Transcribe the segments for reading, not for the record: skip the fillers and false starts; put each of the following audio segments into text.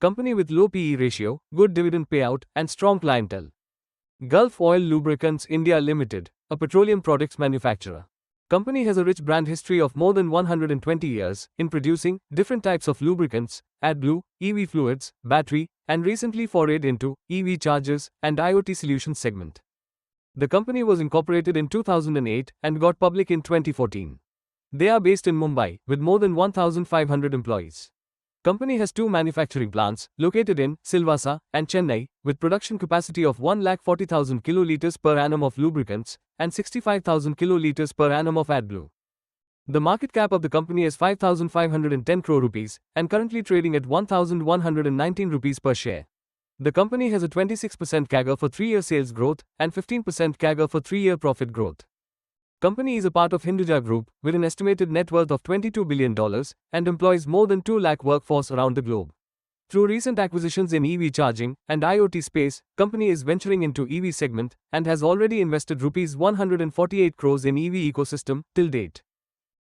Company with low PE ratio, good dividend payout, and strong clientele. Gulf Oil Lubricants India Limited, a petroleum products manufacturer. Company has a rich brand history of more than 120 years in producing different types of lubricants, AdBlue, EV fluids, battery, and recently forayed into EV chargers and IoT solutions segment. The company was incorporated in 2008 and got public in 2014. They are based in Mumbai with more than 1,500 employees. Company has two manufacturing plants located in Silvassa and Chennai with production capacity of 140,000 kiloliters per annum of lubricants and 65,000 kiloliters per annum of AdBlue. The market cap of the company is 5,510 crore rupees and currently trading at 1,119 rupees per share. The company has a 26% CAGR for 3-year sales growth and 15% CAGR for 3-year profit growth. Company is a part of Hinduja Group with an estimated net worth of $22 billion and employs more than 2 lakh workforce around the globe. Through recent acquisitions in EV charging and IoT space, company is venturing into EV segment and has already invested rupees 148 crores in EV ecosystem till date.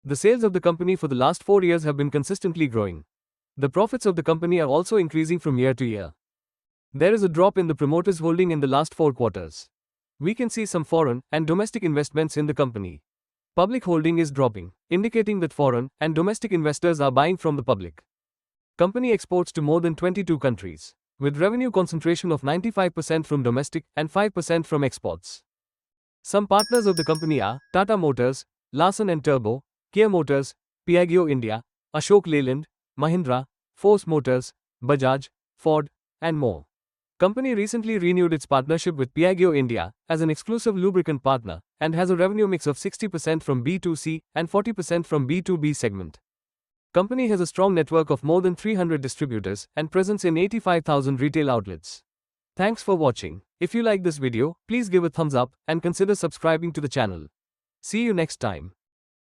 The sales of the company for the last 4 years have been consistently growing. The profits of the company are also increasing from year to year. There is a drop in the promoters' holding in the last 4 quarters. We can see some foreign and domestic investments in the company. Public holding is dropping, indicating that foreign and domestic investors are buying from the public. Company exports to more than 22 countries, with revenue concentration of 95% from domestic and 5% from exports. Some partners of the company are Tata Motors, Larsen & Toubro, Kia Motors, Piaggio India, Ashok Leyland, Mahindra, Force Motors, Bajaj, Ford, and more. Company recently renewed its partnership with Piaggio India as an exclusive lubricant partner and has a revenue mix of 60% from B2C and 40% from B2B segment. Company has a strong network of more than 300 distributors and presence in 85,000 retail outlets. Thanks for watching. If you like this video, please give a thumbs up and consider subscribing to the channel. See you next time.